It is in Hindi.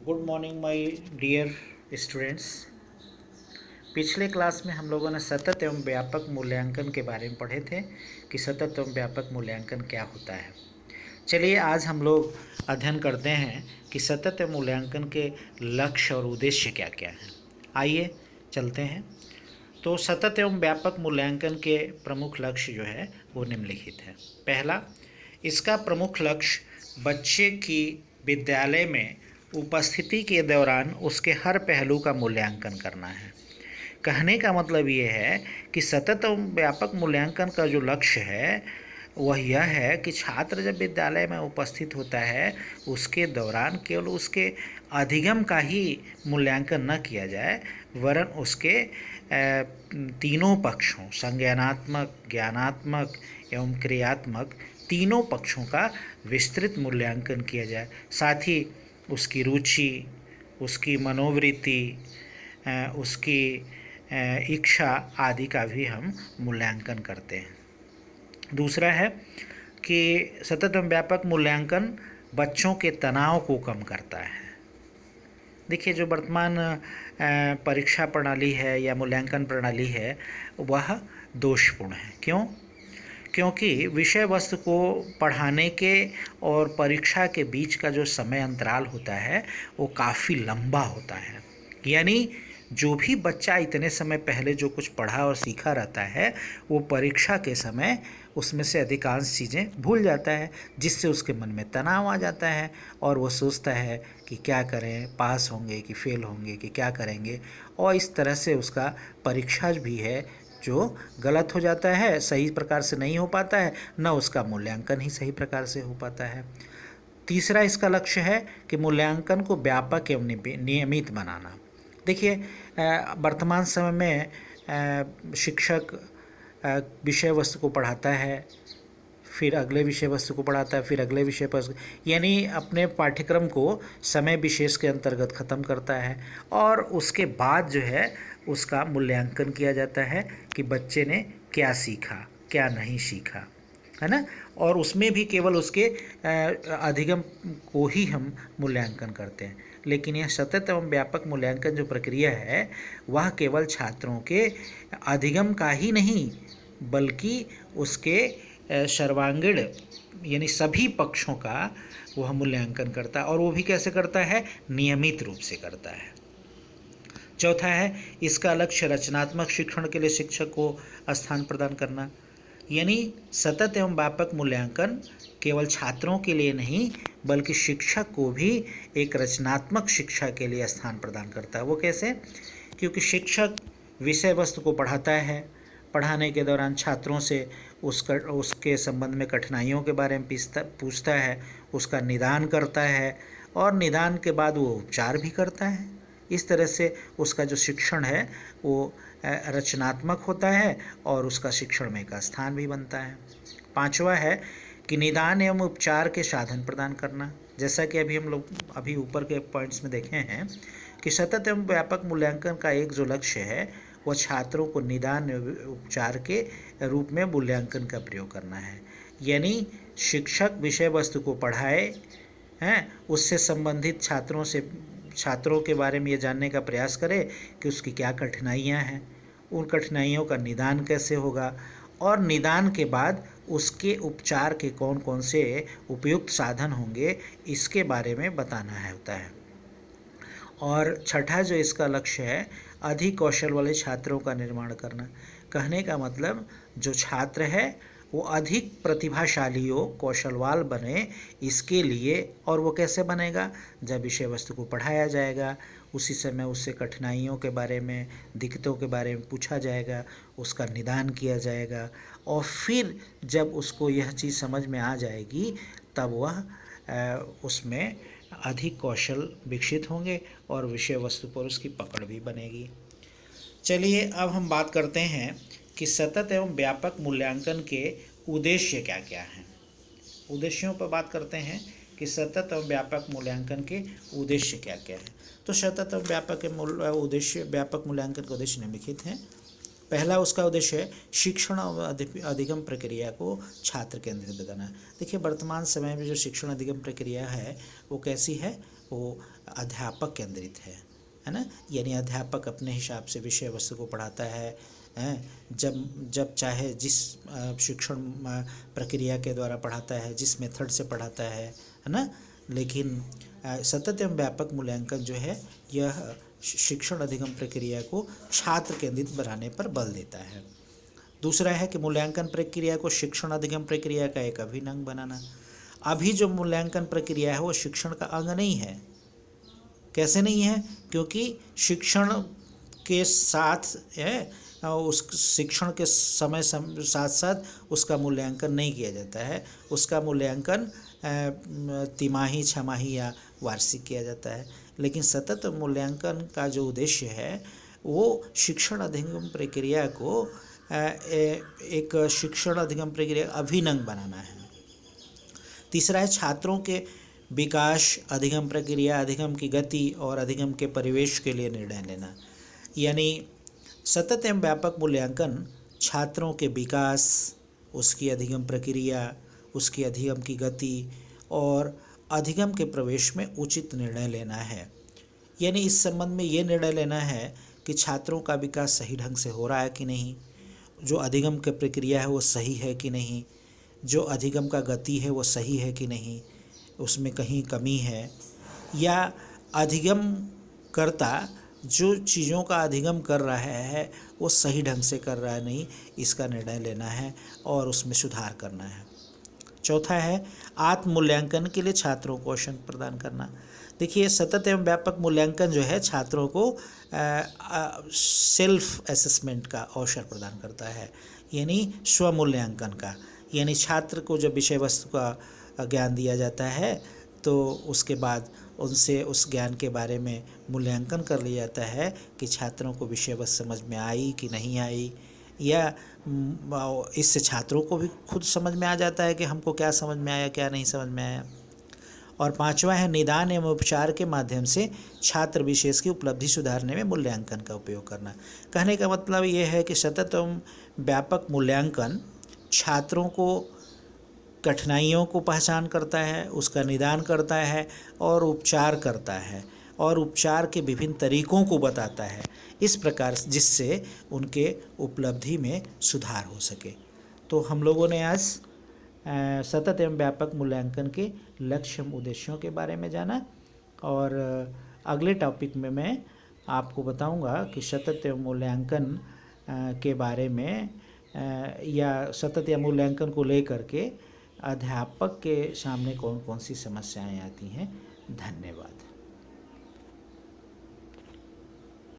Good morning my dear students. पिछले क्लास में हम लोगों ने सतत एवं व्यापक मूल्यांकन के बारे में पढ़े थे कि सतत एवं व्यापक मूल्यांकन क्या होता है। चलिए आज हम लोग अध्ययन करते हैं कि सतत एवं मूल्यांकन के लक्ष्य और उद्देश्य क्या क्या हैं। आइए चलते हैं। तो सतत एवं व्यापक मूल्यांकन के प्रमुख लक्ष्य जो है वो निम्नलिखित है। पहला, इसका प्रमुख लक्ष्य बच्चे की विद्यालय में उपस्थिति के दौरान उसके हर पहलू का मूल्यांकन करना है। कहने का मतलब ये है कि सतत एवं व्यापक मूल्यांकन का जो लक्ष्य है वह यह है कि छात्र जब विद्यालय में उपस्थित होता है उसके दौरान केवल उसके अधिगम का ही मूल्यांकन न किया जाए, वरन उसके तीनों पक्षों संज्ञानात्मक, ज्ञानात्मक एवं क्रियात्मक तीनों पक्षों का विस्तृत मूल्यांकन किया जाए। साथ ही उसकी रुचि, उसकी मनोवृत्ति, उसकी इच्छा आदि का भी हम मूल्यांकन करते हैं। दूसरा है कि सतत एवं व्यापक मूल्यांकन बच्चों के तनाव को कम करता है। देखिए, जो वर्तमान परीक्षा प्रणाली है या मूल्यांकन प्रणाली है वह दोषपूर्ण है। क्यों? क्योंकि विषय वस्तु को पढ़ाने के और परीक्षा के बीच का जो समय अंतराल होता है वो काफ़ी लंबा होता है। यानी जो भी बच्चा इतने समय पहले जो कुछ पढ़ा और सीखा रहता है वो परीक्षा के समय उसमें से अधिकांश चीज़ें भूल जाता है, जिससे उसके मन में तनाव आ जाता है और वो सोचता है कि क्या करें, पास होंगे कि फेल होंगे कि क्या करेंगे, और इस तरह से उसका परीक्षा भी है जो गलत हो जाता है, सही प्रकार से नहीं हो पाता है, न उसका मूल्यांकन ही सही प्रकार से हो पाता है। तीसरा इसका लक्ष्य है कि मूल्यांकन को व्यापक एवं नियमित बनाना। देखिए, वर्तमान समय में शिक्षक विषय वस्तु को पढ़ाता है, फिर अगले विषय वस्तु को पढ़ाता है, फिर अगले विषय पर, यानी अपने पाठ्यक्रम को समय विशेष के अंतर्गत ख़त्म करता है और उसके बाद जो है उसका मूल्यांकन किया जाता है कि बच्चे ने क्या सीखा, क्या नहीं सीखा, है ना। और उसमें भी केवल उसके अधिगम को ही हम मूल्यांकन करते हैं। लेकिन यह सतत एवं व्यापक मूल्यांकन जो प्रक्रिया है वह केवल छात्रों के अधिगम का ही नहीं बल्कि उसके सर्वांगीण यानी सभी पक्षों का वह मूल्यांकन करता है, और वो भी कैसे करता है? नियमित रूप से करता है। चौथा है, इसका लक्ष्य रचनात्मक शिक्षण के लिए शिक्षक को स्थान प्रदान करना। यानी सतत एवं व्यापक मूल्यांकन केवल छात्रों के लिए नहीं बल्कि शिक्षक को भी एक रचनात्मक शिक्षा के लिए स्थान प्रदान करता है। वो कैसे? क्योंकि शिक्षक विषय वस्तु को पढ़ाता है, पढ़ाने के दौरान छात्रों से उसके संबंध में कठिनाइयों के बारे में पूछता है, उसका निदान करता है और निदान के बाद वो उपचार भी करता है। इस तरह से उसका जो शिक्षण है वो रचनात्मक होता है और उसका शिक्षण में एक स्थान भी बनता है। पांचवा है कि निदान एवं उपचार के साधन प्रदान करना। जैसा कि अभी हम लोग ऊपर के पॉइंट्स में देखे हैं कि सतत एवं व्यापक मूल्यांकन का एक जो लक्ष्य है वह छात्रों को निदान उपचार के रूप में मूल्यांकन का प्रयोग करना है। यानी शिक्षक विषय वस्तु को पढ़ाए हैं, उससे संबंधित छात्रों के बारे में ये जानने का प्रयास करे कि उसकी क्या कठिनाइयाँ हैं, उन कठिनाइयों का निदान कैसे होगा, और निदान के बाद उसके उपचार के कौन कौन से उपयुक्त साधन होंगे इसके बारे में बताना होता है। और छठा जो इसका लक्ष्य है, अधिक कौशल वाले छात्रों का निर्माण करना। कहने का मतलब जो छात्र है वो अधिक प्रतिभाशाली हो, कौशलवान बने, इसके लिए। और वो कैसे बनेगा? जब विषय वस्तु को पढ़ाया जाएगा उसी समय उससे कठिनाइयों के बारे में, दिक्कतों के बारे में पूछा जाएगा, उसका निदान किया जाएगा, और फिर जब उसको यह चीज़ समझ में आ जाएगी तब वह उसमें अधिक कौशल विकसित होंगे और विषय वस्तु पर उसकी पकड़ भी बनेगी। चलिए अब हम बात करते हैं कि सतत एवं व्यापक मूल्यांकन के उद्देश्य क्या क्या हैं। उद्देश्यों पर बात करते हैं कि सतत एवं व्यापक मूल्यांकन के उद्देश्य क्या क्या हैं। तो सतत एवं व्यापक मूल्यांकन के उद्देश्य निम्नलिखित हैं। पहला उसका उद्देश्य है शिक्षण और अधिगम प्रक्रिया को छात्र केंद्रित बनाना। देखिए, वर्तमान समय में जो शिक्षण अधिगम प्रक्रिया है वो कैसी है? वो अध्यापक केंद्रित है ना। यानी अध्यापक अपने हिसाब से विषय वस्तु को पढ़ाता है, जब जब चाहे जिस शिक्षण प्रक्रिया के द्वारा पढ़ाता है, जिस मेथड से पढ़ाता है ना। लेकिन सतत एवं व्यापक मूल्यांकन जो है यह शिक्षण अधिगम प्रक्रिया को छात्र केंद्रित बनाने पर बल देता है। दूसरा है कि मूल्यांकन प्रक्रिया को शिक्षण अधिगम प्रक्रिया का एक अभिन्न अंग बनाना। अभी जो मूल्यांकन प्रक्रिया है वो शिक्षण का अंग नहीं है। कैसे नहीं है? क्योंकि शिक्षण के साथ उस शिक्षण के समय साथ साथ उसका मूल्यांकन नहीं किया जाता है। उसका मूल्यांकन तिमाही, छमाही या वार्षिक किया जाता है। लेकिन सतत मूल्यांकन का जो उद्देश्य है वो शिक्षण अधिगम प्रक्रिया को एक शिक्षण अधिगम प्रक्रिया अभिन्न अंग बनाना है। तीसरा है छात्रों के विकास, अधिगम प्रक्रिया, अधिगम की गति और अधिगम के परिवेश के लिए निर्णय लेना। यानी सतत एवं व्यापक मूल्यांकन छात्रों के विकास, उसकी अधिगम प्रक्रिया, उसकी अधिगम की गति और अधिगम के प्रवेश में उचित निर्णय लेना है। यानी इस संबंध में ये निर्णय लेना है कि छात्रों का विकास सही ढंग से हो रहा है कि नहीं, जो अधिगम की प्रक्रिया है वो सही है कि नहीं, जो अधिगम का गति है वो सही है कि नहीं, उसमें कहीं कमी है, या अधिगम कर्ता जो चीज़ों का अधिगम कर रहा है वो सही ढंग से कर रहा है नहीं, इसका निर्णय लेना है और उसमें सुधार करना है। चौथा है आत्म मूल्यांकन के लिए छात्रों को अवसर प्रदान करना। देखिए सतत एवं व्यापक मूल्यांकन जो है छात्रों को सेल्फ असेसमेंट का अवसर प्रदान करता है, यानी स्वमूल्यांकन का। यानी छात्र को जब विषय वस्तु का ज्ञान दिया जाता है तो उसके बाद उनसे उस ज्ञान के बारे में मूल्यांकन कर लिया जाता है कि छात्रों को विषय वस्तु समझ में आई कि नहीं आई, या इससे छात्रों को भी खुद समझ में आ जाता है कि हमको क्या समझ में आया, क्या नहीं समझ में आया। और पांचवा है निदान एवं उपचार के माध्यम से छात्र विशेष की उपलब्धि सुधारने में मूल्यांकन का उपयोग करना। कहने का मतलब ये है कि सतत एवं व्यापक मूल्यांकन छात्रों को कठिनाइयों को पहचान करता है, उसका निदान करता है और उपचार करता है, और उपचार के विभिन्न तरीकों को बताता है, इस प्रकार जिससे उनके उपलब्धि में सुधार हो सके। तो हम लोगों ने आज सतत एवं व्यापक मूल्यांकन के लक्ष्य एवं उद्देश्यों के बारे में जाना, और अगले टॉपिक में मैं आपको बताऊंगा कि सतत एवं मूल्यांकन के बारे में या सतत या मूल्यांकन को लेकर के अध्यापक के सामने कौन कौन सी समस्याएं आती हैं। धन्यवाद।